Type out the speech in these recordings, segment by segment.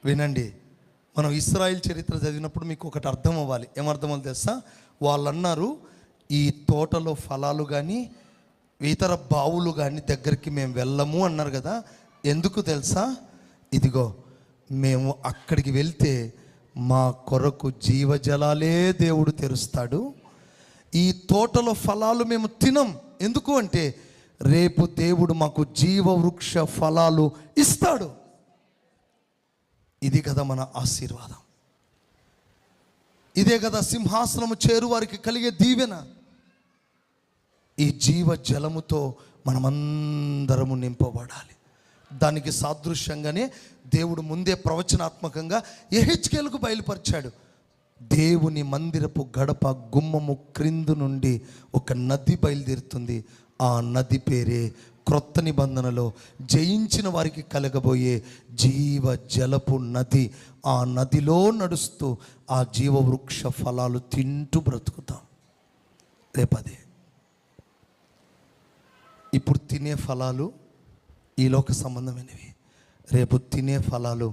వినండి, మనం ఇశ్రాయేల్ చరిత్ర చదివినప్పుడు మీకు ఒకటి అర్థం అవ్వాలి. ఏమర్థం అవ్వాలి తెలుసా? వాళ్ళు అన్నారు, ఈ తోటలో ఫలాలు కానీ ఇతర బావులు కానీ దగ్గరికి మేము వెళ్ళము అన్నారు కదా. ఎందుకు తెలుసా? ఇదిగో మేము అక్కడికి వెళ్తే మా కొరకు జీవజలాలే దేవుడు తెరుస్తాడు. ఈ తోటలో ఫలాలు మేము తినం. ఎందుకు అంటే రేపు దేవుడు మాకు జీవవృక్ష ఫలాలు ఇస్తాడు. ఇది కదా మన ఆశీర్వాదం. ఇదే కదా సింహాసనము చేరువారికి కలిగే దీవెన. ఈ జీవ జలముతో మనమందరము నింపబడాలి. దానికి సాదృశ్యంగానే దేవుడు ముందే ప్రవచనాత్మకంగా యెహెజ్కేలుకు బయలుపరిచాడు. దేవుని మందిరపు గడప గుమ్మము క్రింద నుండి ఒక నది బయలుదేరుతుంది. ఆ నది పేరే క్రొత్త నిబంధనలో జయించిన వారికి కలగబోయే జీవ జలపు నది. ఆ నదిలో నడుస్తూ ఆ జీవవృక్ష ఫలాలు తింటూ బ్రతుకుతాం. రేపదే. ఇప్పుడు తినే ఫలాలు ఈ లోక సంబంధమైనవి, రేపు తినే ఫలాలు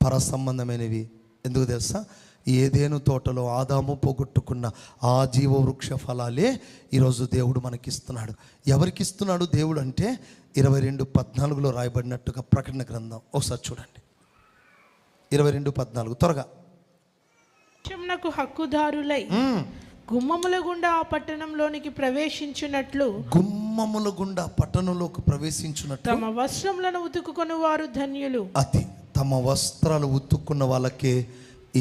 పర సంబంధమైనవి. ఎందుకు తెలుసా? ఏదేను తోటలో ఆదాము పోగొట్టుకున్న ఆ జీవవృక్ష ఫలాలే ఈరోజు దేవుడు మనకిస్తున్నాడు. ఎవరికి ఇస్తున్నాడు దేవుడు అంటే 22:14 రాయబడినట్టుగా ప్రకటన గ్రంథం ఒకసారి చూడండి. 22:14 త్వరగా. హక్కుదారులై గుమ్మముల గుండా ఆ పట్టణంలోనికి ప్రవేశించున్నట్లు, గుమ్మముల గుండా పట్టణంలోకి ప్రవేశించున్నట్లు తమ వస్త్రములను ఉతుకుకొని వారు ధన్యులు. అది తమ వస్త్రాలు ఉతుక్కున్న వాళ్ళకే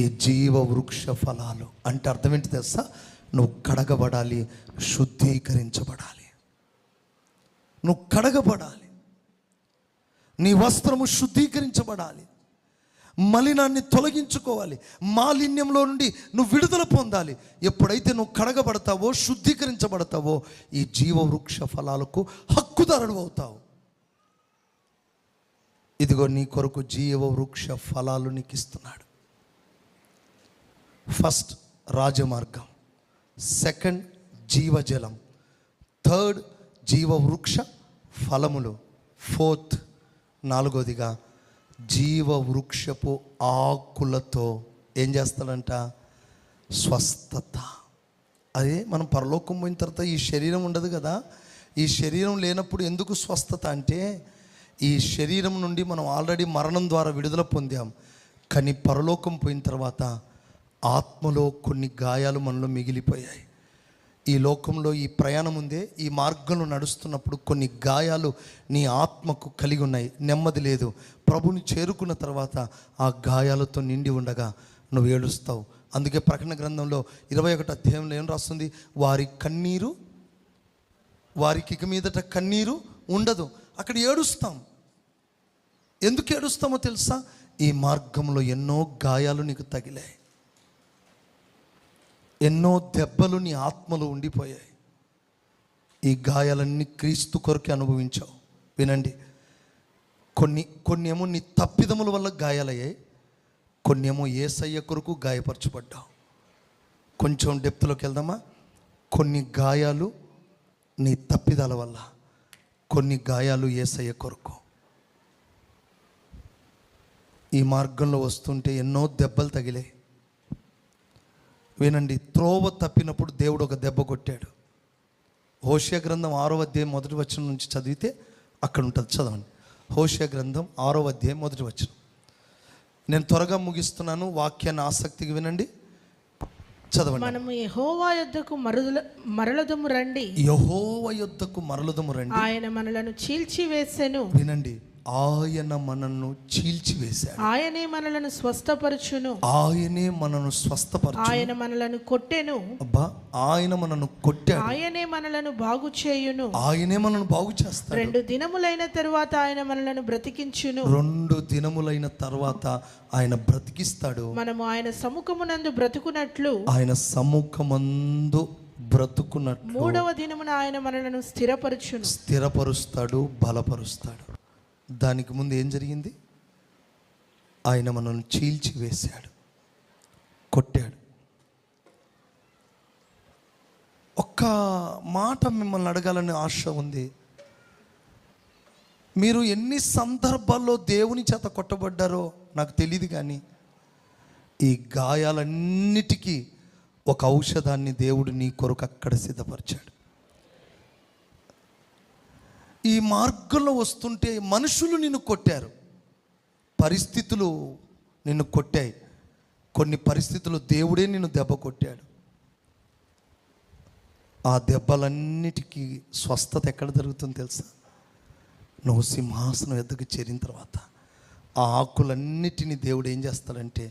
ఈ జీవ వృక్ష ఫలాలు. అంటే అర్థం ఏంటి తెలుసా? నువ్వు కడగబడాలి, శుద్ధీకరించబడాలి. నువ్వు కడగబడాలి, నీ వస్త్రము శుద్ధీకరించబడాలి, మలినాన్ని తొలగించుకోవాలి, మాలిన్యంలో నుండి నువ్వు విడుదల పొందాలి. ఎప్పుడైతే నువ్వు కడగబడతావో, శుద్ధీకరించబడతావో, ఈ జీవవృక్ష ఫలాలకు హక్కుదారుడు అవుతావు. ఇదిగో నీ కొరకు జీవవృక్ష ఫలాలు నీకు ఇస్తున్నాడు. ఫస్ట్ రాజమార్గం, సెకండ్ జీవజలం, థర్డ్ జీవవృక్ష ఫలములు, ఫోర్త్ నాలుగోదిగా జీవవృక్షపు ఆకులతో ఏం చేస్తాడంట? స్వస్థత. అదే మనం పరలోకం పోయిన తర్వాత ఈ శరీరం ఉండదు కదా. ఈ శరీరం లేనప్పుడు ఎందుకు స్వస్థత అంటే, ఈ శరీరం నుండి మనం ఆల్రెడీ మరణం ద్వారా విడుదల పొందాం. కానీ పరలోకం పోయిన తర్వాత ఆత్మలో కొన్ని గాయాలు మనలో మిగిలిపోయాయి. ఈ లోకంలో ఈ ప్రయాణం ఉందే, ఈ మార్గంలో నడుస్తున్నప్పుడు కొన్ని గాయాలు నీ ఆత్మకు కలిగి ఉన్నాయి. నెమ్మది లేదు. ప్రభుని చేరుకున్న తర్వాత ఆ గాయాలతో నిండి ఉండగా నువ్వు ఏడుస్తావు. అందుకే ప్రకటన గ్రంథంలో 21 అధ్యాయంలో ఏం రాస్తుంది? వారి కన్నీరు, వారికి ఇక మీదట కన్నీరు ఉండదు. అక్కడ ఏడుస్తాం. ఎందుకు ఏడుస్తామో తెలుసా? ఈ మార్గంలో ఎన్నో గాయాలు నీకు తగిలాయి, ఎన్నో దెబ్బలు నీ ఆత్మలో ఉండిపోయాయి. ఈ గాయాలన్నీ క్రీస్తు కొరకే అనుభవించావు. వినండి, కొన్ని ఏమో నీ తప్పిదముల వల్ల గాయాలయ్యాయి, కొన్ని ఏమో యేసయ్య కొరకు గాయపరచబడ్డావు. కొంచెం డెప్త్లోకి వెళ్దామా? కొన్ని గాయాలు నీ తప్పిదాల వల్ల, కొన్ని గాయాలు యేసయ్య కొరకు. ఈ మార్గంలో వస్తుంటే ఎన్నో దెబ్బలు తగిలాయి. వినండి, త్రోవ తప్పినప్పుడు దేవుడు ఒక దెబ్బ కొట్టాడు. హోషేయ గ్రంథం 6వ అధ్యాయం 1వ వచనం నుంచి చదివితే అక్కడ ఉంటుంది. చదవండి. హోషేయ గ్రంథం 6వ అధ్యాయం 1వ వచనం. నేను త్వరగా ముగిస్తున్నాను, వాక్యాన్ని ఆసక్తిగా వినండి, చదవండి. మనము యెహోవా యొద్దకు మరలదము రండి, యెహోవా యొద్దకు మరలదము రండి, ఆయన మనలను చీల్చివేసెను. వినండి, ఆయన మనను చీల్చివేశాడు, ఆయనే మనలను స్వస్థపరచును, ఆయనే మనను స్వస్థపరచు, ఆయన మనలను కొట్టెను, అబ్బా ఆయన మనను కొట్టాడు, ఆయనే మనలను బాగు చేయును, ఆయనే మనను బాగు చేస్తాడు. 2 దినములైన తరువాత ఆయన మనలను బ్రతికించును, 2 దినములైన తర్వాత ఆయన బ్రతికిస్తాడు. మనము ఆయన సముఖమునందు బ్రతుకున్నట్లు, ఆయన సముఖమందు బ్రతుకున్నట్లు 3వ దినమున ఆయన మనలను స్థిరపరుస్తాడు, బలపరుస్తాడు. దానికి ముందు ఏం జరిగింది? ఆయన మనల్ని చీల్చివేశాడు, కొట్టాడు. ఒక్క మాట మిమ్మల్ని అడగాలని ఆశ ఉంది. మీరు ఎన్ని సందర్భాల్లో దేవుని చేత కొట్టబడ్డారో నాకు తెలియదు, కానీ ఈ గాయాలన్నిటికీ ఒక ఔషధాన్ని దేవుడు నీ కొరకు అక్కడ సిద్ధపరిచాడు. ఈ మార్గంలో వస్తుంటే మనుషులు నిన్ను కొట్టారు, పరిస్థితులు నిన్ను కొట్టాయి, కొన్ని పరిస్థితులు దేవుడే నిన్ను దెబ్బ కొట్టాడు. ఆ దెబ్బలన్నిటికీ స్వస్థత ఎక్కడ జరుగుతుందో తెలుసా? నువ్వు సింహాసనం ఎద్దకు చేరిన తర్వాత ఆ ఆకులన్నిటినీ దేవుడు ఏం చేస్తాడంటే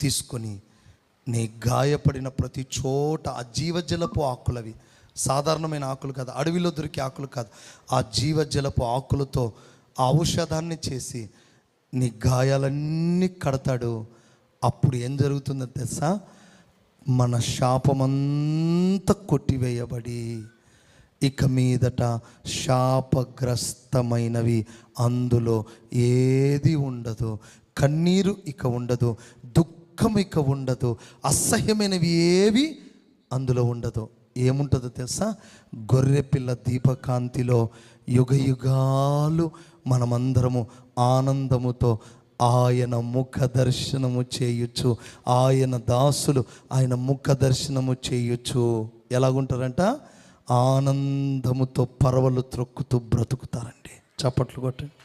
తీసుకొని నీ గాయపడిన ప్రతి చోట ఆ జీవజలపు ఆకులవి, సాధారణమైన ఆకులు కాదు, అడవిలో దొరికే ఆకులు కాదు, ఆ జీవజలపు ఆకులతో ఆ ఔషధాన్ని చేసి నీ గాయాలన్నీ కడతాడు. అప్పుడు ఏం జరుగుతుందో తెలుసా? మన శాపమంతా కొట్టివేయబడి ఇక మీదట శాపగ్రస్తమైనవి అందులో ఏది ఉండదు. కన్నీరు ఇక ఉండదు, దుఃఖం ఇక ఉండదు, అసహ్యమైనవి ఏవి అందులో ఉండదు. ఏముంటుందో తెలుసా? గొర్రెపిల్ల దీపకాంతిలో యుగయుగాలు మనమందరము ఆనందముతో ఆయన ముఖ దర్శనము చేయొచ్చు. ఆయన దాసులు ఆయన ముఖ దర్శనము చేయొచ్చు. ఎలాగుంటారంట? ఆనందముతో పరవలు త్రొక్కుతూ బ్రతుకుతారండి. చప్పట్లు కొట్టండి.